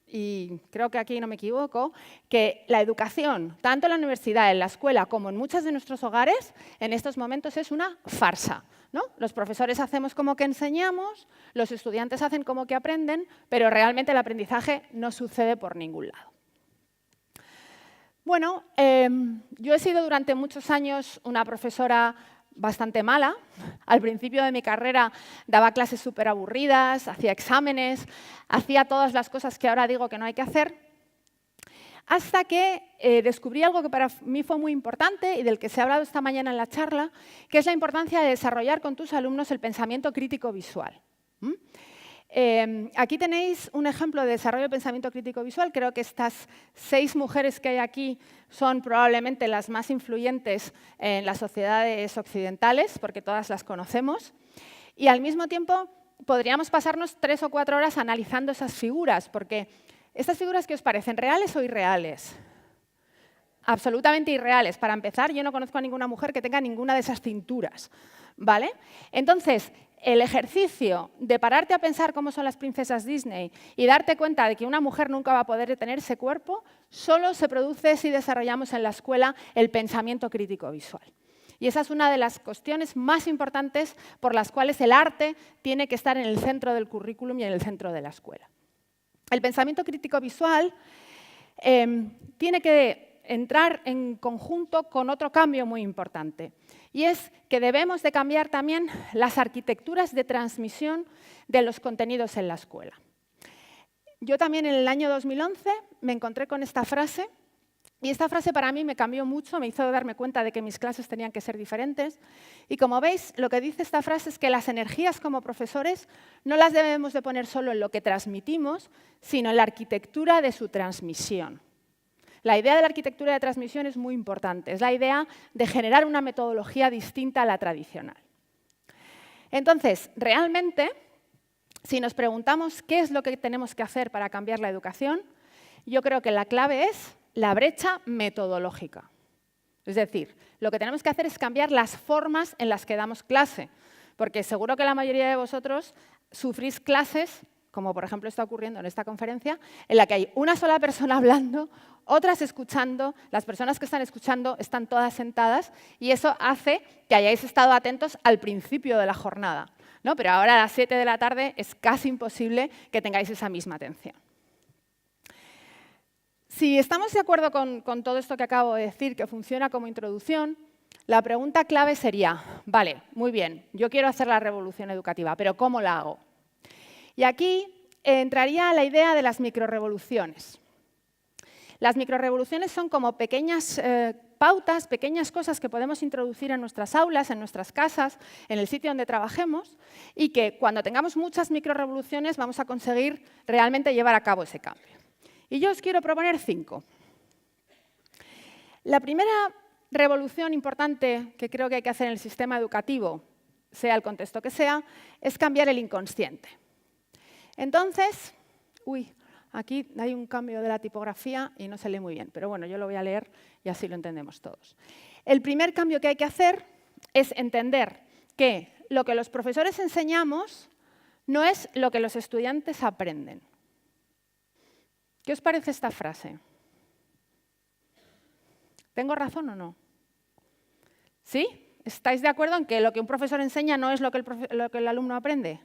y creo que aquí no me equivoco, que la educación, tanto en la universidad, en la escuela, como en muchos de nuestros hogares, en estos momentos es una farsa, ¿no? Los profesores hacemos como que enseñamos, los estudiantes hacen como que aprenden, pero realmente el aprendizaje no sucede por ningún lado. Bueno, yo he sido durante muchos años una profesora bastante mala. Al principio de mi carrera daba clases súper aburridas, hacía exámenes, hacía todas las cosas que ahora digo que no hay que hacer, hasta que descubrí algo que para mí fue muy importante y del que se ha hablado esta mañana en la charla, que es la importancia de desarrollar con tus alumnos el pensamiento crítico visual. Aquí tenéis un ejemplo de desarrollo del pensamiento crítico visual. Creo que estas 6 mujeres que hay aquí son probablemente las más influyentes en las sociedades occidentales, porque todas las conocemos. Y al mismo tiempo podríamos pasarnos 3 o 4 horas analizando esas figuras, porque ¿estas figuras qué os parecen? ¿Reales o irreales? Absolutamente irreales. Para empezar, yo no conozco a ninguna mujer que tenga ninguna de esas cinturas, ¿vale? Entonces, el ejercicio de pararte a pensar cómo son las princesas Disney y darte cuenta de que una mujer nunca va a poder tener ese cuerpo, solo se produce si desarrollamos en la escuela el pensamiento crítico visual. Y esa es una de las cuestiones más importantes por las cuales el arte tiene que estar en el centro del currículum y en el centro de la escuela. El pensamiento crítico visual tiene que entrar en conjunto con otro cambio muy importante, y es que debemos de cambiar también las arquitecturas de transmisión de los contenidos en la escuela. Yo también en el año 2011 me encontré con esta frase, y esta frase para mí me cambió mucho, me hizo darme cuenta de que mis clases tenían que ser diferentes. Y como veis, lo que dice esta frase es que las energías como profesores no las debemos de poner solo en lo que transmitimos, sino en la arquitectura de su transmisión. La idea de la arquitectura de transmisión es muy importante, es la idea de generar una metodología distinta a la tradicional. Entonces, realmente, si nos preguntamos qué es lo que tenemos que hacer para cambiar la educación, yo creo que la clave es la brecha metodológica. Es decir, lo que tenemos que hacer es cambiar las formas en las que damos clase, porque seguro que la mayoría de vosotros sufrís clases, como por ejemplo está ocurriendo en esta conferencia, en la que hay una sola persona hablando, otras escuchando, las personas que están escuchando están todas sentadas, y eso hace que hayáis estado atentos al principio de la jornada, ¿no? Pero ahora a las 7 de la tarde es casi imposible que tengáis esa misma atención. Si estamos de acuerdo con todo esto que acabo de decir, que funciona como introducción, la pregunta clave sería, vale, muy bien, yo quiero hacer la revolución educativa, pero ¿cómo la hago? Y aquí entraría la idea de las microrevoluciones. Las microrevoluciones son como pequeñas pautas, pequeñas cosas que podemos introducir en nuestras aulas, en nuestras casas, en el sitio donde trabajemos, y que cuando tengamos muchas microrevoluciones vamos a conseguir realmente llevar a cabo ese cambio. Y yo os quiero proponer 5. La primera revolución importante que creo que hay que hacer en el sistema educativo, sea el contexto que sea, es cambiar el inconsciente. Entonces, aquí hay un cambio de la tipografía y no se lee muy bien, pero bueno, yo lo voy a leer y así lo entendemos todos. El primer cambio que hay que hacer es entender que lo que los profesores enseñamos no es lo que los estudiantes aprenden. ¿Qué os parece esta frase? ¿Tengo razón o no? ¿Sí? ¿Estáis de acuerdo en que lo que un profesor enseña no es lo que el alumno aprende?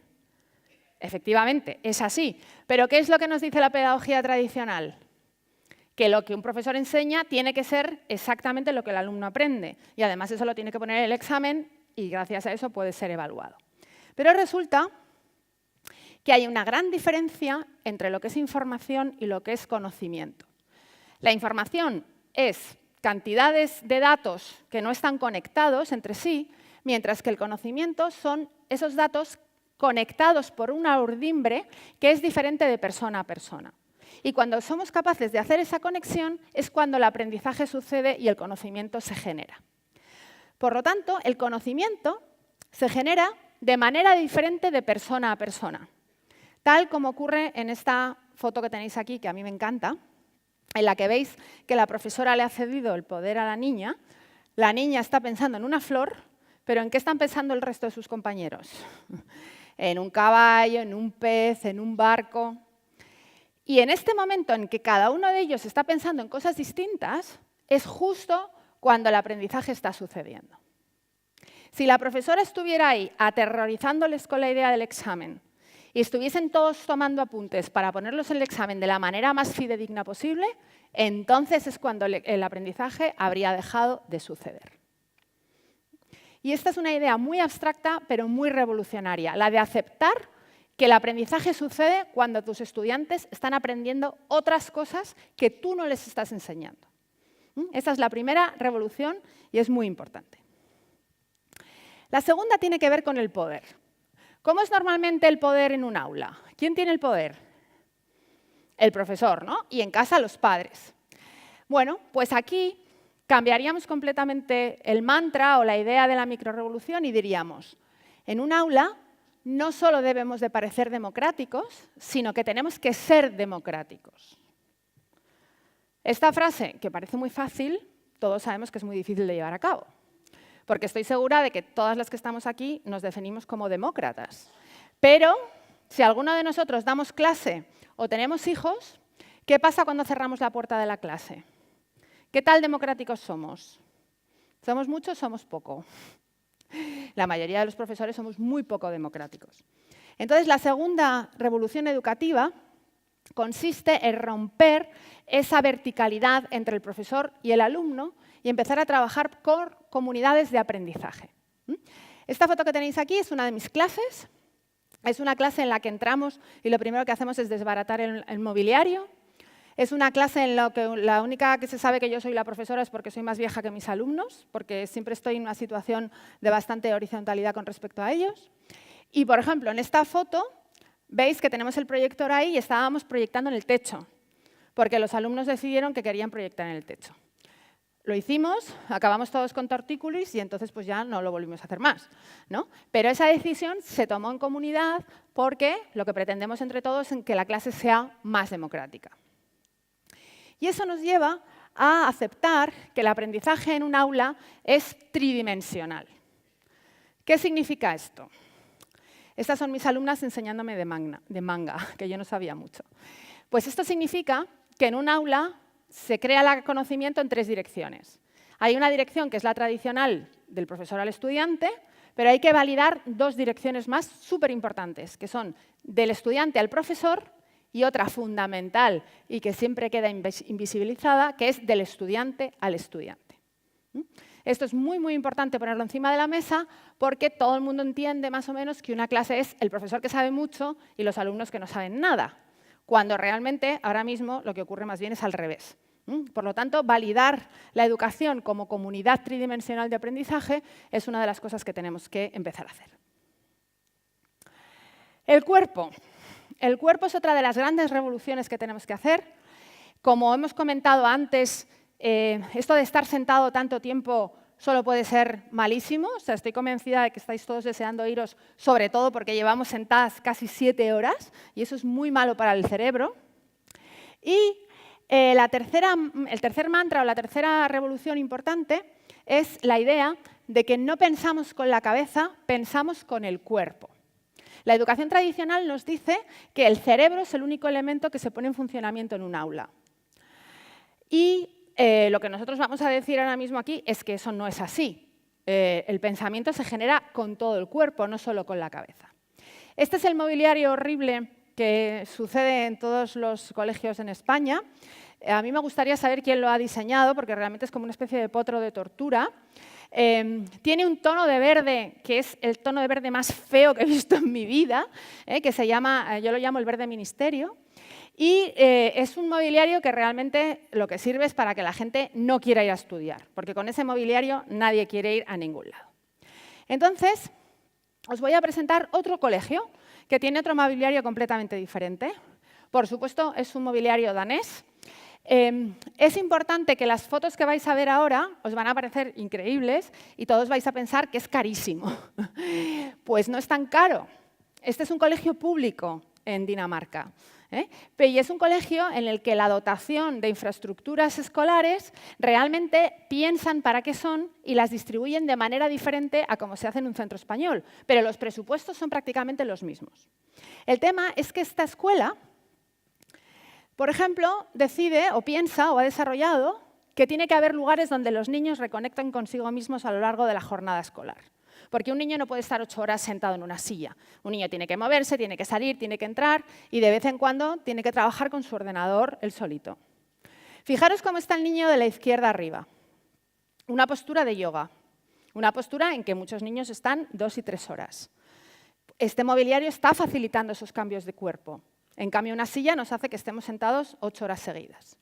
Efectivamente, es así. ¿Pero qué es lo que nos dice la pedagogía tradicional? Que lo que un profesor enseña tiene que ser exactamente lo que el alumno aprende. Y además eso lo tiene que poner en el examen y gracias a eso puede ser evaluado. Pero resulta que hay una gran diferencia entre lo que es información y lo que es conocimiento. La información es cantidades de datos que no están conectados entre sí, mientras que el conocimiento son esos datos conectados por una urdimbre que es diferente de persona a persona. Y cuando somos capaces de hacer esa conexión es cuando el aprendizaje sucede y el conocimiento se genera. Por lo tanto, el conocimiento se genera de manera diferente de persona a persona. Tal como ocurre en esta foto que tenéis aquí, que a mí me encanta, en la que veis que la profesora le ha cedido el poder a la niña está pensando en una flor, pero ¿en qué están pensando el resto de sus compañeros? En un caballo, en un pez, en un barco. Y en este momento en que cada uno de ellos está pensando en cosas distintas, es justo cuando el aprendizaje está sucediendo. Si la profesora estuviera ahí aterrorizándoles con la idea del examen, y estuviesen todos tomando apuntes para ponerlos en el examen de la manera más fidedigna posible, entonces es cuando el aprendizaje habría dejado de suceder. Y esta es una idea muy abstracta, pero muy revolucionaria, la de aceptar que el aprendizaje sucede cuando tus estudiantes están aprendiendo otras cosas que tú no les estás enseñando. Esa es la primera revolución y es muy importante. La segunda tiene que ver con el poder. ¿Cómo es normalmente el poder en un aula? ¿Quién tiene el poder? El profesor, ¿no? Y en casa los padres. Bueno, pues aquí cambiaríamos completamente el mantra o la idea de la microrevolución y diríamos, en un aula no solo debemos de parecer democráticos, sino que tenemos que ser democráticos. Esta frase, que parece muy fácil, todos sabemos que es muy difícil de llevar a cabo, porque estoy segura de que todas las que estamos aquí nos definimos como demócratas. Pero si alguno de nosotros damos clase o tenemos hijos, ¿qué pasa cuando cerramos la puerta de la clase? ¿Qué tal democráticos somos? ¿Somos muchos? ¿Somos poco? La mayoría de los profesores somos muy poco democráticos. Entonces, la segunda revolución educativa consiste en romper esa verticalidad entre el profesor y el alumno y empezar a trabajar con comunidades de aprendizaje. Esta foto que tenéis aquí es una de mis clases. Es una clase en la que entramos y lo primero que hacemos es desbaratar el mobiliario. Es una clase en la que la única que se sabe que yo soy la profesora es porque soy más vieja que mis alumnos, porque siempre estoy en una situación de bastante horizontalidad con respecto a ellos. Y, por ejemplo, en esta foto veis que tenemos el proyector ahí y estábamos proyectando en el techo, porque los alumnos decidieron que querían proyectar en el techo. Lo hicimos, acabamos todos con tortícolis y entonces pues ya no lo volvimos a hacer más, ¿no? Pero esa decisión se tomó en comunidad porque lo que pretendemos entre todos es que la clase sea más democrática. Y eso nos lleva a aceptar que el aprendizaje en un aula es tridimensional. ¿Qué significa esto? Estas son mis alumnas enseñándome de manga, que yo no sabía mucho. Pues esto significa que en un aula se crea el conocimiento en tres direcciones. Hay una dirección que es la tradicional del profesor al estudiante, pero hay que validar dos direcciones más súper importantes, que son del estudiante al profesor y otra fundamental y que siempre queda invisibilizada, que es del estudiante al estudiante. Esto es muy, muy importante ponerlo encima de la mesa porque todo el mundo entiende más o menos que una clase es el profesor que sabe mucho y los alumnos que no saben nada, cuando realmente ahora mismo lo que ocurre más bien es al revés. Por lo tanto, validar la educación como comunidad tridimensional de aprendizaje es una de las cosas que tenemos que empezar a hacer. El cuerpo. El cuerpo es otra de las grandes revoluciones que tenemos que hacer. Como hemos comentado antes, esto de estar sentado tanto tiempo solo puede ser malísimo. O sea, estoy convencida de que estáis todos deseando iros, sobre todo porque llevamos sentadas casi 7 horas y eso es muy malo para el cerebro. Y el tercer mantra o la tercera revolución importante es la idea de que no pensamos con la cabeza, pensamos con el cuerpo. La educación tradicional nos dice que el cerebro es el único elemento que se pone en funcionamiento en un aula. Y lo que nosotros vamos a decir ahora mismo aquí es que eso no es así. El pensamiento se genera con todo el cuerpo, no solo con la cabeza. Este es el mobiliario horrible que sucede en todos los colegios en España. A mí me gustaría saber quién lo ha diseñado, porque realmente es como una especie de potro de tortura. Tiene un tono de verde, que es el tono de verde más feo que he visto en mi vida, que se llama, yo lo llamo el verde ministerio. Y es un mobiliario que realmente lo que sirve es para que la gente no quiera ir a estudiar, porque con ese mobiliario nadie quiere ir a ningún lado. Entonces, os voy a presentar otro colegio que tiene otro mobiliario completamente diferente. Por supuesto, es un mobiliario danés. Es importante que las fotos que vais a ver ahora os van a parecer increíbles y todos vais a pensar que es carísimo. Pues no es tan caro. Este es un colegio público en Dinamarca. Y es un colegio en el que la dotación de infraestructuras escolares realmente piensan para qué son y las distribuyen de manera diferente a como se hace en un centro español, pero los presupuestos son prácticamente los mismos. El tema es que esta escuela, por ejemplo, decide o piensa o ha desarrollado que tiene que haber lugares donde los niños reconecten consigo mismos a lo largo de la jornada escolar. Porque un niño no puede estar 8 horas sentado en una silla. Un niño tiene que moverse, tiene que salir, tiene que entrar y de vez en cuando tiene que trabajar con su ordenador él solito. Fijaros cómo está el niño de la izquierda arriba. Una postura de yoga. Una postura en que muchos niños están 2 y 3 horas. Este mobiliario está facilitando esos cambios de cuerpo. En cambio, una silla nos hace que estemos sentados 8 horas seguidas.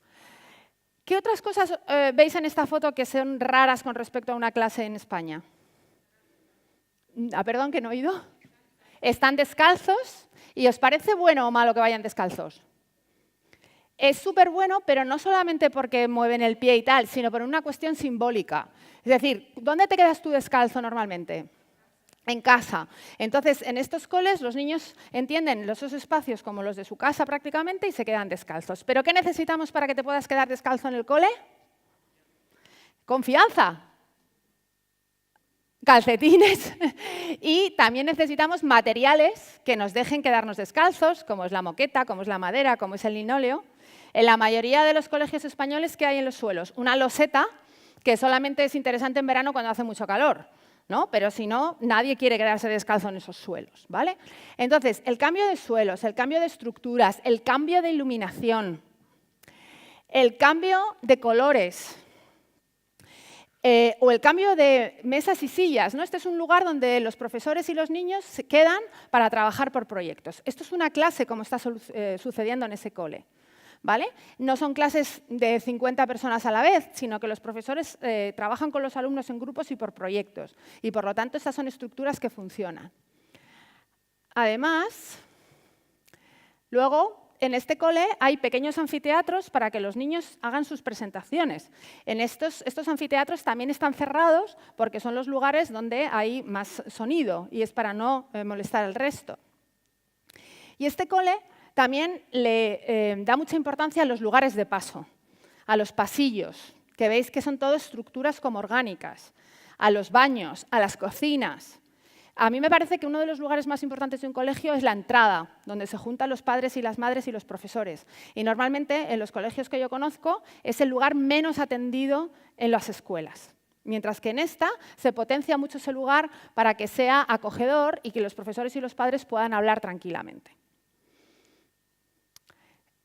¿Qué otras cosas veis en esta foto que son raras con respecto a una clase en España? Perdón, que no he oído. Están descalzos. ¿Y os parece bueno o malo que vayan descalzos? Es súper bueno, pero no solamente porque mueven el pie y tal, sino por una cuestión simbólica. Es decir, ¿dónde te quedas tú descalzo normalmente? en casa. Entonces, en estos coles los niños entienden esos espacios como los de su casa prácticamente y se quedan descalzos. ¿Pero qué necesitamos para que te puedas quedar descalzo en el cole? Confianza. Calcetines y también necesitamos materiales que nos dejen quedarnos descalzos, como es la moqueta, como es la madera, como es el linóleo. En la mayoría de los colegios españoles, ¿qué hay en los suelos? Una loseta que solamente es interesante en verano cuando hace mucho calor, ¿no? Pero si no, nadie quiere quedarse descalzo en esos suelos, ¿vale? Entonces, el cambio de suelos, el cambio de estructuras, el cambio de iluminación, el cambio de colores, o el cambio de mesas y sillas, ¿no? Este es un lugar donde los profesores y los niños se quedan para trabajar por proyectos. Esto es una clase como está sucediendo en ese cole, ¿vale? No son clases de 50 personas a la vez, sino que los profesores trabajan con los alumnos en grupos y por proyectos. Y por lo tanto, estas son estructuras que funcionan. Además, luego, en este cole hay pequeños anfiteatros para que los niños hagan sus presentaciones. En estos anfiteatros también están cerrados porque son los lugares donde hay más sonido y es para no molestar al resto. Y este cole también le da mucha importancia a los lugares de paso, a los pasillos, que veis que son todo estructuras como orgánicas, a los baños, a las cocinas. A mí me parece que uno de los lugares más importantes de un colegio es la entrada, donde se juntan los padres y las madres y los profesores. Y normalmente, en los colegios que yo conozco, es el lugar menos atendido en las escuelas. Mientras que en esta se potencia mucho ese lugar para que sea acogedor y que los profesores y los padres puedan hablar tranquilamente.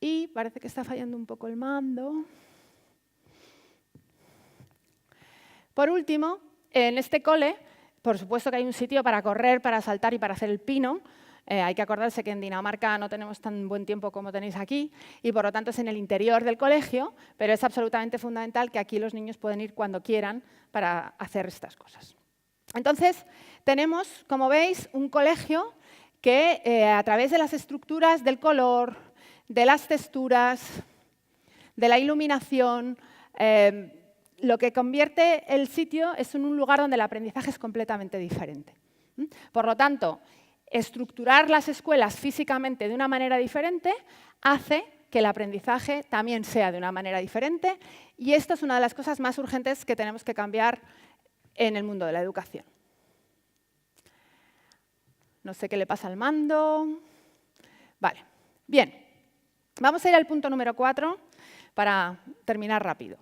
Y parece que está fallando un poco el mando. Por último, en este cole, por supuesto que hay un sitio para correr, para saltar y para hacer el pino. Hay que acordarse que en Dinamarca no tenemos tan buen tiempo como tenéis aquí y por lo tanto es en el interior del colegio, pero es absolutamente fundamental que aquí los niños pueden ir cuando quieran para hacer estas cosas. Entonces, tenemos, como veis, un colegio que a través de las estructuras del color, de las texturas, de la iluminación, lo que convierte el sitio es en un lugar donde el aprendizaje es completamente diferente. Por lo tanto, estructurar las escuelas físicamente de una manera diferente hace que el aprendizaje también sea de una manera diferente y esto es una de las cosas más urgentes que tenemos que cambiar en el mundo de la educación. No sé qué le pasa al mando. Vale, bien. Vamos a ir al punto número 4 para terminar rápido.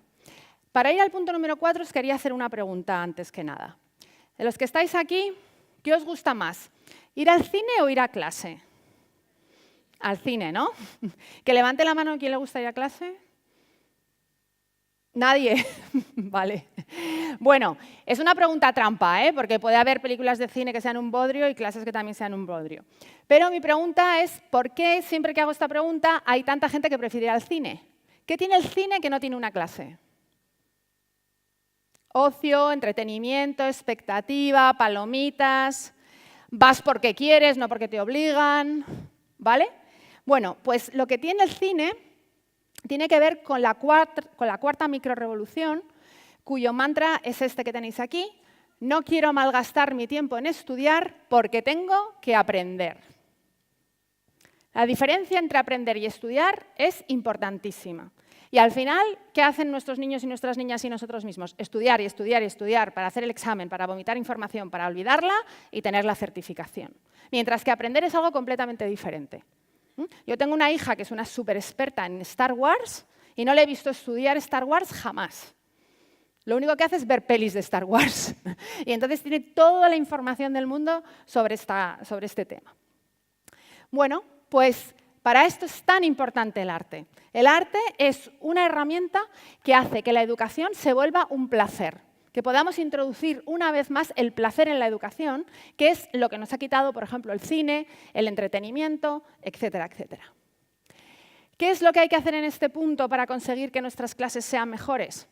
Para ir al punto número 4 os quería hacer una pregunta antes que nada. De los que estáis aquí, ¿qué os gusta más? ¿Ir al cine o ir a clase? Al cine, ¿no? Que levante la mano quién le gusta ir a clase. ¿Nadie? Vale. Bueno, es una pregunta trampa, porque puede haber películas de cine que sean un bodrio y clases que también sean un bodrio. Pero mi pregunta es, ¿por qué siempre que hago esta pregunta hay tanta gente que prefiere ir al cine? ¿Qué tiene el cine que no tiene una clase? Ocio, entretenimiento, expectativa, palomitas, vas porque quieres, no porque te obligan, ¿vale? Bueno, pues lo que tiene el cine tiene que ver con la cuarta microrevolución, cuyo mantra es este que tenéis aquí: no quiero malgastar mi tiempo en estudiar porque tengo que aprender. La diferencia entre aprender y estudiar es importantísima. Y al final, ¿qué hacen nuestros niños y nuestras niñas y nosotros mismos? Estudiar y estudiar y estudiar para hacer el examen, para vomitar información, para olvidarla y tener la certificación. Mientras que aprender es algo completamente diferente. Yo tengo una hija que es una súper experta en Star Wars y no le he visto estudiar Star Wars jamás. Lo único que hace es ver pelis de Star Wars. Y entonces tiene toda la información del mundo sobre este tema. Bueno, pues para esto es tan importante el arte. El arte es una herramienta que hace que la educación se vuelva un placer, que podamos introducir una vez más el placer en la educación, que es lo que nos ha quitado, por ejemplo, el cine, el entretenimiento, etcétera, etcétera. ¿Qué es lo que hay que hacer en este punto para conseguir que nuestras clases sean mejores?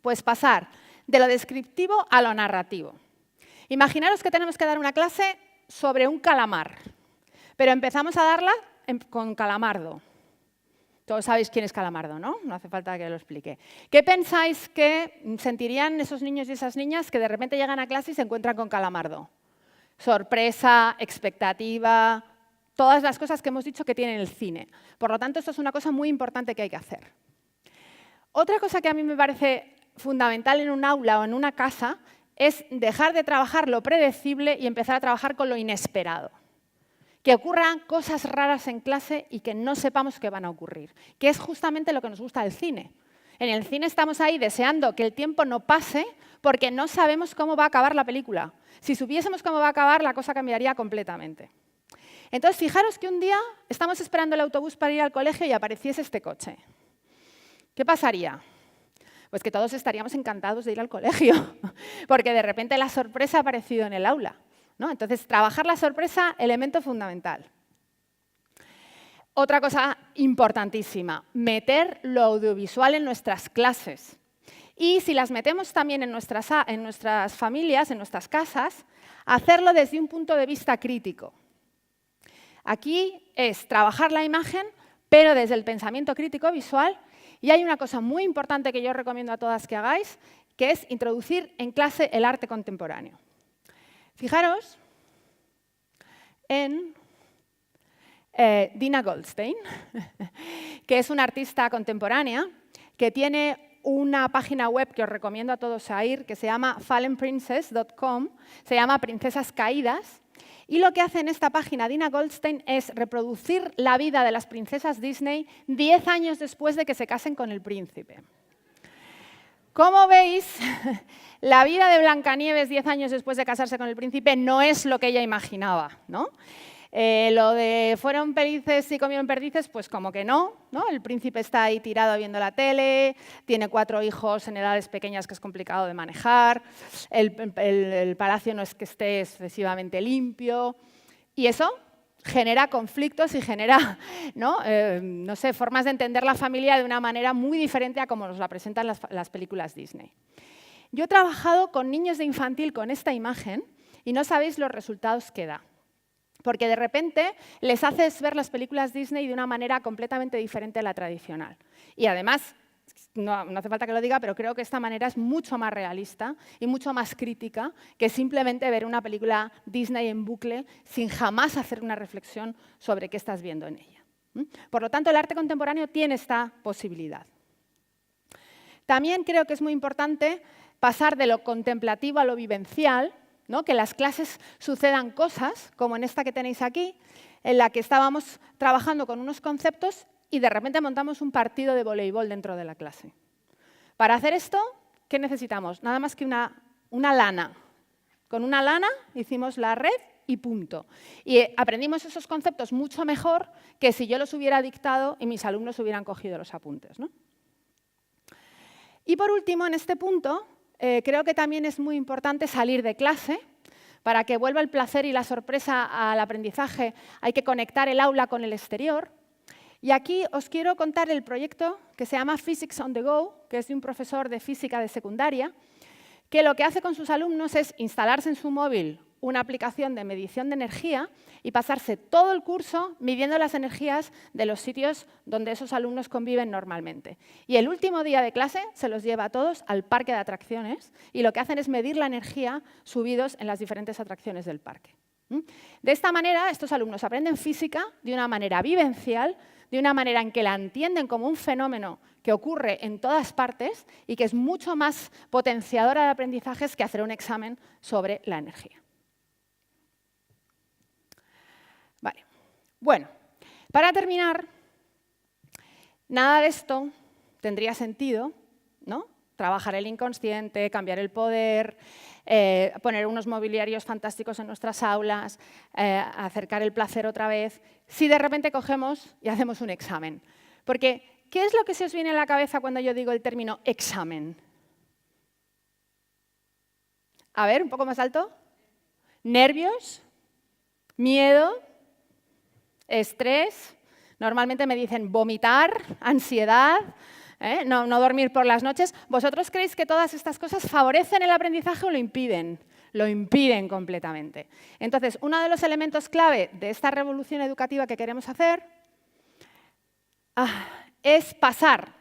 Pues pasar de lo descriptivo a lo narrativo. Imaginaros que tenemos que dar una clase sobre un calamar, pero empezamos a darla con Calamardo. Todos sabéis quién es Calamardo, ¿no? No hace falta que lo explique. ¿Qué pensáis que sentirían esos niños y esas niñas que de repente llegan a clase y se encuentran con Calamardo? sorpresa, expectativa, todas las cosas que hemos dicho que tiene el cine. Por lo tanto, esto es una cosa muy importante que hay que hacer. Otra cosa que a mí me parece fundamental en un aula o en una casa es dejar de trabajar lo predecible y empezar a trabajar con lo inesperado. Que ocurran cosas raras en clase y que no sepamos que van a ocurrir, que es justamente lo que nos gusta del cine. En el cine estamos ahí deseando que el tiempo no pase porque no sabemos cómo va a acabar la película. Si supiésemos cómo va a acabar, la cosa cambiaría completamente. Entonces, fijaros que un día estamos esperando el autobús para ir al colegio y apareciese este coche. ¿Qué pasaría? Pues que todos estaríamos encantados de ir al colegio, porque de repente la sorpresa ha aparecido en el aula, ¿no? Entonces, trabajar la sorpresa, elemento fundamental. Otra cosa importantísima, meter lo audiovisual en nuestras clases. Y si las metemos también en nuestras familias, en nuestras casas, hacerlo desde un punto de vista crítico. Aquí es trabajar la imagen, pero desde el pensamiento crítico visual. Y hay una cosa muy importante que yo recomiendo a todas que hagáis, que es introducir en clase el arte contemporáneo. Fijaros en Dina Goldstein, que es una artista contemporánea que tiene una página web que os recomiendo a todos a ir, que se llama fallenprincess.com, se llama Princesas Caídas, y lo que hace en esta página Dina Goldstein es reproducir la vida de las princesas Disney 10 años después de que se casen con el príncipe. Como veis, la vida de Blancanieves 10 años después de casarse con el príncipe no es lo que ella imaginaba, ¿no? Lo de fueron felices y comieron perdices, pues como que no, ¿no? El príncipe está ahí tirado viendo la tele, tiene 4 hijos en edades pequeñas que es complicado de manejar, el palacio no es que esté excesivamente limpio, y eso genera conflictos y genera, ¿no? No sé, formas de entender la familia de una manera muy diferente a como nos la presentan las películas Disney. Yo he trabajado con niños de infantil con esta imagen y no sabéis los resultados que da. Porque de repente les haces ver las películas Disney de una manera completamente diferente a la tradicional. Y además, no hace falta que lo diga, pero creo que esta manera es mucho más realista y mucho más crítica que simplemente ver una película Disney en bucle sin jamás hacer una reflexión sobre qué estás viendo en ella. Por lo tanto, el arte contemporáneo tiene esta posibilidad. También creo que es muy importante pasar de lo contemplativo a lo vivencial, ¿no? Que en las clases sucedan cosas, como en esta que tenéis aquí, en la que estábamos trabajando con unos conceptos y de repente montamos un partido de voleibol dentro de la clase. Para hacer esto, ¿qué necesitamos? Nada más que una lana. Con una lana hicimos la red y punto. Y aprendimos esos conceptos mucho mejor que si yo los hubiera dictado y mis alumnos hubieran cogido los apuntes, ¿no? Y por último, en este punto, creo que también es muy importante salir de clase. Para que vuelva el placer y la sorpresa al aprendizaje hay que conectar el aula con el exterior. Y aquí os quiero contar el proyecto que se llama Physics on the Go, que es de un profesor de física de secundaria, que lo que hace con sus alumnos es instalarse en su móvil una aplicación de medición de energía y pasarse todo el curso midiendo las energías de los sitios donde esos alumnos conviven normalmente. Y el último día de clase se los lleva a todos al parque de atracciones y lo que hacen es medir la energía subidos en las diferentes atracciones del parque. De esta manera, estos alumnos aprenden física de una manera vivencial, de una manera en que la entienden como un fenómeno que ocurre en todas partes y que es mucho más potenciadora de aprendizajes que hacer un examen sobre la energía. Vale. Bueno, para terminar, nada de esto tendría sentido, ¿no? Trabajar el inconsciente, cambiar el poder, poner unos mobiliarios fantásticos en nuestras aulas, acercar el placer otra vez, si de repente cogemos y hacemos un examen. Porque, ¿qué es lo que se os viene a la cabeza cuando yo digo el término examen? A ver, un poco más alto. ¿Nervios? ¿Miedo? ¿Estrés? Normalmente me dicen vomitar, ansiedad, no dormir por las noches. ¿Vosotros creéis que todas estas cosas favorecen el aprendizaje o lo impiden? Lo impiden completamente. Entonces, uno de los elementos clave de esta revolución educativa que queremos hacer es pasar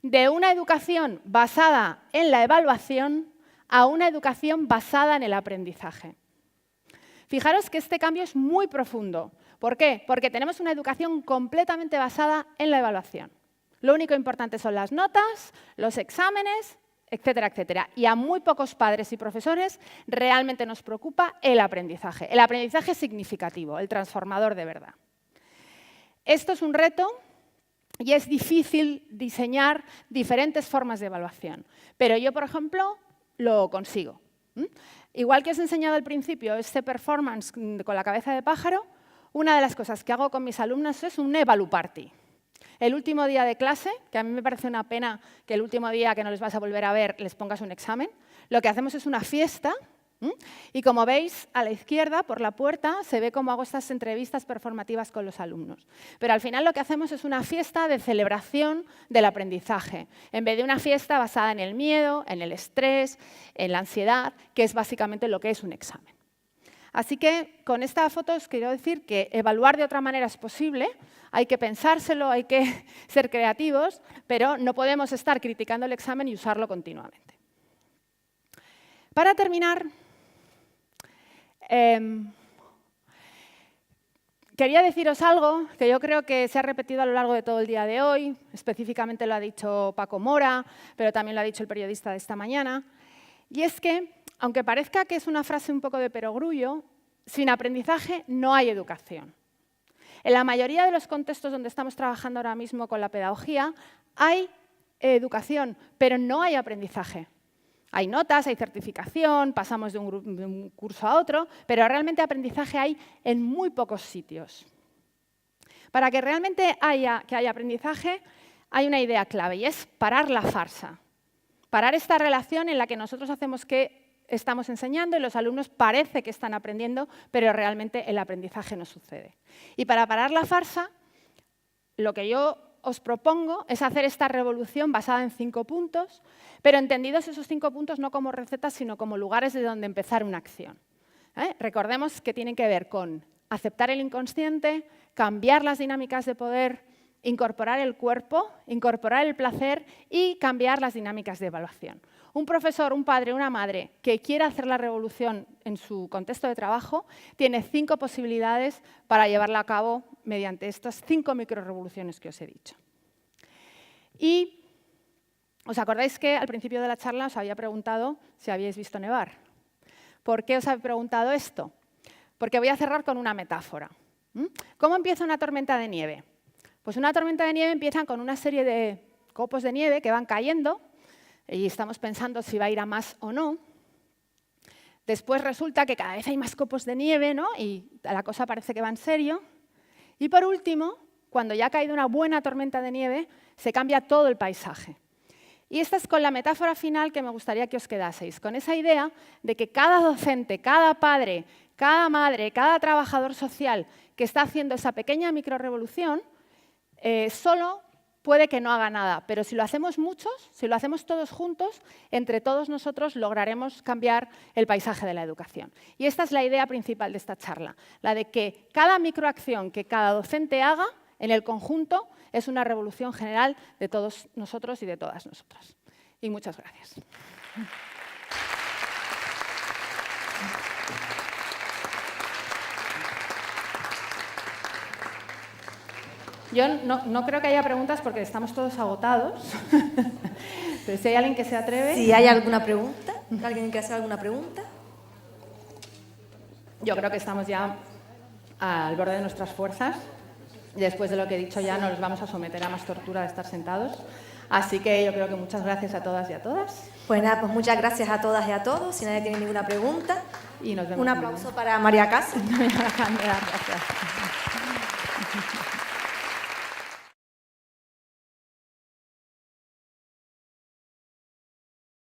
de una educación basada en la evaluación a una educación basada en el aprendizaje. Fijaros que este cambio es muy profundo. ¿Por qué? Porque tenemos una educación completamente basada en la evaluación. Lo único importante son las notas, los exámenes, etcétera, etcétera. Y a muy pocos padres y profesores realmente nos preocupa el aprendizaje significativo, el transformador de verdad. Esto es un reto y es difícil diseñar diferentes formas de evaluación. Pero yo, por ejemplo, lo consigo. Igual que os he enseñado al principio este performance con la cabeza de pájaro, una de las cosas que hago con mis alumnos es un evalu party. El último día de clase, que a mí me parece una pena que el último día que no les vas a volver a ver les pongas un examen, lo que hacemos es una fiesta. Y como veis, a la izquierda, por la puerta, se ve cómo hago estas entrevistas performativas con los alumnos. Pero al final lo que hacemos es una fiesta de celebración del aprendizaje, en vez de una fiesta basada en el miedo, en el estrés, en la ansiedad, que es básicamente lo que es un examen. Así que con esta foto os quiero decir que evaluar de otra manera es posible, hay que pensárselo, hay que ser creativos, pero no podemos estar criticando el examen y usarlo continuamente. Para terminar, quería deciros algo que yo creo que se ha repetido a lo largo de todo el día de hoy, específicamente lo ha dicho Paco Mora, pero también lo ha dicho el periodista de esta mañana, y es que, aunque parezca que es una frase un poco de perogrullo, sin aprendizaje no hay educación. En la mayoría de los contextos donde estamos trabajando ahora mismo con la pedagogía, hay educación, pero no hay aprendizaje. Hay notas, hay certificación, pasamos de un curso a otro, pero realmente aprendizaje hay en muy pocos sitios. Para que realmente haya aprendizaje, hay una idea clave y es parar la farsa. Parar esta relación en la que nosotros hacemos que estamos enseñando y los alumnos parece que están aprendiendo, pero realmente el aprendizaje no sucede. Y para parar la farsa, lo que yo os propongo es hacer esta revolución basada en 5 puntos, pero entendidos esos 5 puntos no como recetas, sino como lugares de donde empezar una acción. Recordemos que tienen que ver con aceptar el inconsciente, cambiar las dinámicas de poder, incorporar el cuerpo, incorporar el placer y cambiar las dinámicas de evaluación. Un profesor, un padre, una madre que quiera hacer la revolución en su contexto de trabajo tiene 5 posibilidades para llevarla a cabo mediante estas 5 microrevoluciones que os he dicho. Y ¿os acordáis que al principio de la charla os había preguntado si habíais visto nevar? ¿Por qué os he preguntado esto? Porque voy a cerrar con una metáfora. ¿Cómo empieza una tormenta de nieve? Pues una tormenta de nieve empieza con una serie de copos de nieve que van cayendo y estamos pensando si va a ir a más o no. Después resulta que cada vez hay más copos de nieve, ¿no? Y la cosa parece que va en serio. Y por último, cuando ya ha caído una buena tormenta de nieve, se cambia todo el paisaje. Y esta es con la metáfora final que me gustaría que os quedaseis, con esa idea de que cada docente, cada padre, cada madre, cada trabajador social que está haciendo esa pequeña microrevolución, solo puede que no haga nada, pero si lo hacemos muchos, si lo hacemos todos juntos, entre todos nosotros lograremos cambiar el paisaje de la educación. Y esta es la idea principal de esta charla, la de que cada microacción que cada docente haga, en el conjunto, es una revolución general de todos nosotros y de todas nosotras. Y muchas gracias. Yo no creo que haya preguntas porque estamos todos agotados. Pero si hay alguien que se atreve... Si hay alguna pregunta, ¿alguien que haga alguna pregunta? Yo creo que estamos ya al borde de nuestras fuerzas. Después de lo que he dicho ya nos vamos a someter a más tortura de estar sentados. Así que yo creo que muchas gracias a todas y a todas. Pues nada, pues muchas gracias a todas y a todos. Si nadie tiene ninguna pregunta, y nos vemos. Un aplauso para María Caso. Gracias.